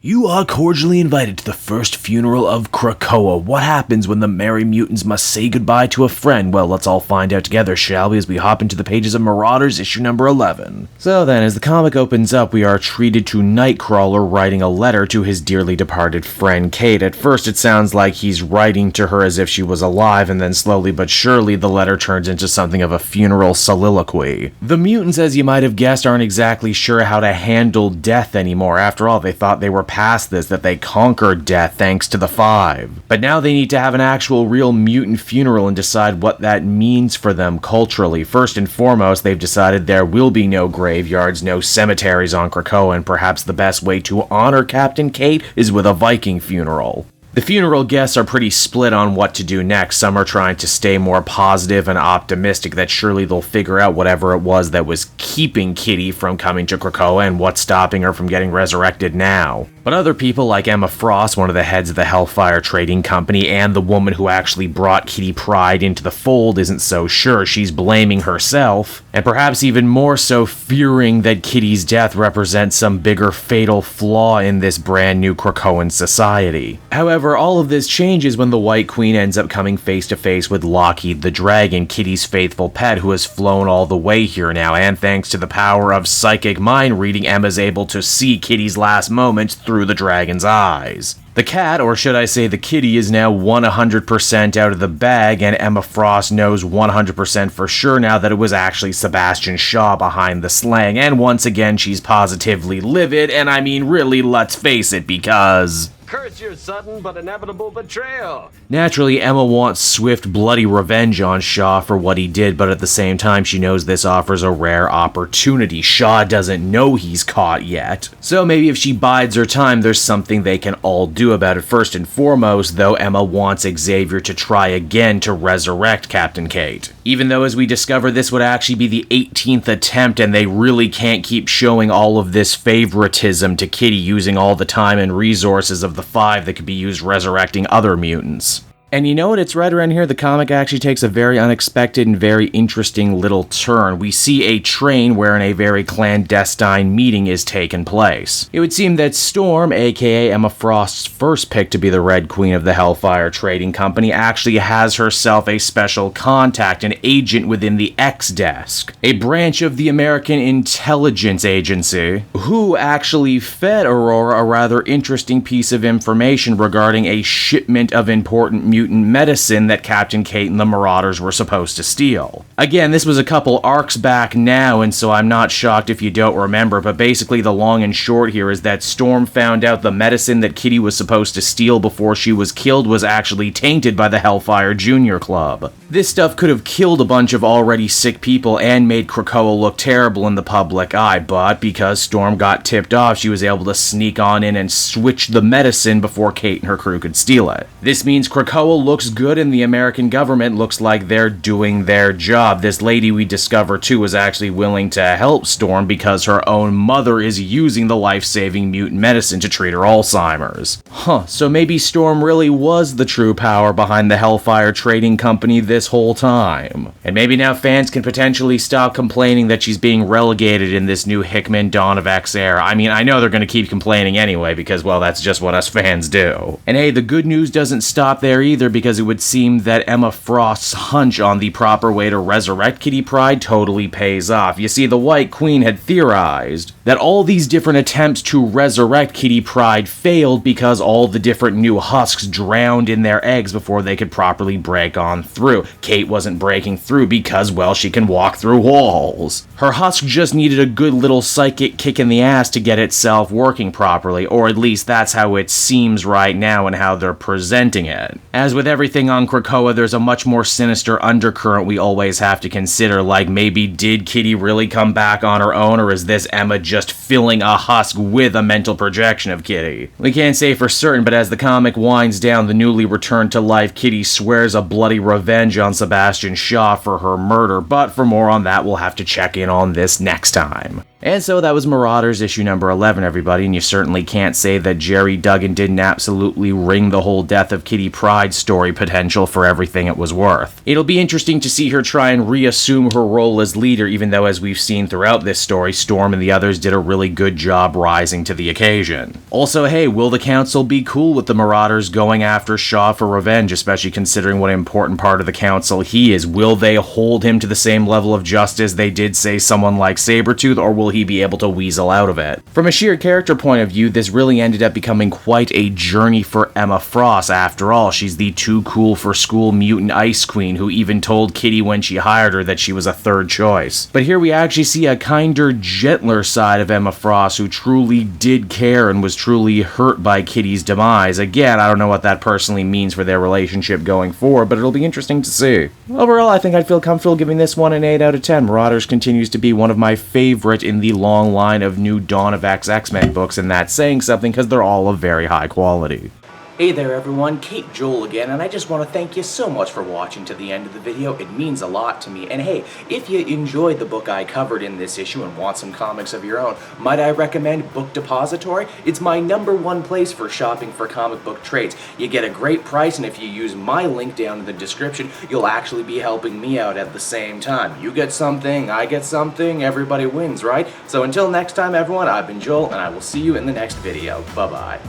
You are cordially invited to the first funeral of Krakoa. What happens when the merry mutants must say goodbye to a friend? Well, let's all find out together, shall we, as we hop into the pages of Marauders, issue number 11. So then, as the comic opens up, we are treated to Nightcrawler writing a letter to his dearly departed friend Kate. At first, it sounds like he's writing to her as if she was alive, and then slowly but surely, the letter turns into something of a funeral soliloquy. The mutants, as you might have guessed, aren't exactly sure how to handle death anymore. After all, they thought they were past this, that they conquered death thanks to the Five. But now they need to have an actual real mutant funeral and decide what that means for them culturally. First and foremost, they've decided there will be no graveyards, no cemeteries on Krakoa, and perhaps the best way to honor Captain Kate is with a Viking funeral. The funeral guests are pretty split on what to do next. Some are trying to stay more positive and optimistic that surely they'll figure out whatever it was that was keeping Kitty from coming to Krakoa and what's stopping her from getting resurrected now. But other people like Emma Frost, one of the heads of the Hellfire trading company, and the woman who actually brought Kate Pryde into the fold isn't so sure. She's blaming herself, and perhaps even more so fearing that Kitty's death represents some bigger fatal flaw in this brand new Krakoan society. However, all of this changes when the White Queen ends up coming face to face with Lockheed the Dragon, Kitty's faithful pet who has flown all the way here now, and thanks to the power of psychic mind reading, Emma's able to see Kitty's last moments through the dragon's eyes. The cat, or should I say the kitty, is now 100% out of the bag, and Emma Frost knows 100% for sure now that it was actually Sebastian Shaw behind the slang, and once again she's positively livid, and I mean really, let's face it, because... Curse your sudden but inevitable betrayal. Naturally, Emma wants swift, bloody revenge on Shaw for what he did, but at the same time, she knows this offers a rare opportunity. Shaw doesn't know he's caught yet. So maybe if she bides her time, there's something they can all do about it. First and foremost, though, Emma wants Xavier to try again to resurrect Captain Kate. Even though, as we discover, this would actually be the 18th attempt, and they really can't keep showing all of this favoritism to Kitty, using all the time and resources of the Five that could be used resurrecting other mutants. And you know what, it's right around here the comic actually takes a very unexpected and very interesting little turn. We see a train wherein a very clandestine meeting is taking place. It would seem that Storm, aka Emma Frost's first pick to be the Red Queen of the Hellfire Trading Company, actually has herself a special contact, an agent within the X-Desk, a branch of the American Intelligence Agency, who actually fed Aurora a rather interesting piece of information regarding a shipment of important mutant medicine that Captain Kate and the Marauders were supposed to steal. Again, this was a couple arcs back now, and so I'm not shocked if you don't remember, but basically the long and short here is that Storm found out the medicine that Kitty was supposed to steal before she was killed was actually tainted by the Hellfire Junior Club. This stuff could have killed a bunch of already sick people and made Krakoa look terrible in the public eye, but because Storm got tipped off, she was able to sneak on in and switch the medicine before Kate and her crew could steal it. This means Krakoa looks good and the American government looks like they're doing their job. This lady we discover too is actually willing to help Storm because her own mother is using the life-saving mutant medicine to treat her Alzheimer's. So maybe Storm really was the true power behind the Hellfire Trading Company this whole time. And maybe now fans can potentially stop complaining that she's being relegated in this new Hickman Dawn of X era. I mean, I know they're going to keep complaining anyway because, well, that's just what us fans do. And hey, the good news doesn't stop there either, because it would seem that Emma Frost's hunch on the proper way to resurrect Kitty Pryde totally pays off. You see, the White Queen had theorized that all these different attempts to resurrect Kitty Pryde failed because all the different new husks drowned in their eggs before they could properly break on through. Kate wasn't breaking through because, well, she can walk through walls. Her husk just needed a good little psychic kick in the ass to get itself working properly, or at least that's how it seems right now and how they're presenting it. As with everything on Krakoa, there's a much more sinister undercurrent we always have to consider, like maybe did Kitty really come back on her own, or is this Emma just filling a husk with a mental projection of Kitty? We can't say for certain, but as the comic winds down, the newly returned to life Kitty swears a bloody revenge on Sebastian Shaw for her murder, but for more on that, we'll have to check in on this next time. And so that was Marauders issue number 11, everybody, and you certainly can't say that Jerry Duggan didn't absolutely wring the whole death of Kate Pryde story potential for everything it was worth. It'll be interesting to see her try and reassume her role as leader, even though, as we've seen throughout this story, Storm and the others did a really good job rising to the occasion. Also, hey, will the Council be cool with the Marauders going after Shaw for revenge, especially considering what an important part of the Council he is? Will they hold him to the same level of justice they did, say, someone like Sabretooth, or will he be able to weasel out of it? From a sheer character point of view, this really ended up becoming quite a journey for Emma Frost. After all, she's the too cool for school mutant Ice Queen who even told Kitty when she hired her that she was a third choice. But here we actually see a kinder, gentler side of Emma Frost who truly did care and was truly hurt by Kitty's demise. Again, I don't know what that personally means for their relationship going forward, but it'll be interesting to see. Overall, I think I'd feel comfortable giving this one an 8 out of 10. Marauders continues to be one of my favorite in the long line of new Dawn of X-Men books, and that's saying something because they're all of very high quality. Hey there everyone, Kate Joel again, and I just want to thank you so much for watching to the end of the video. It means a lot to me. And hey, if you enjoyed the book I covered in this issue and want some comics of your own, might I recommend Book Depository? It's my #1 place for shopping for comic book trades. You get a great price, and if you use my link down in the description, you'll actually be helping me out at the same time. You get something, I get something, everybody wins, right? So until next time everyone, I've been Joel, and I will see you in the next video. Bye-bye.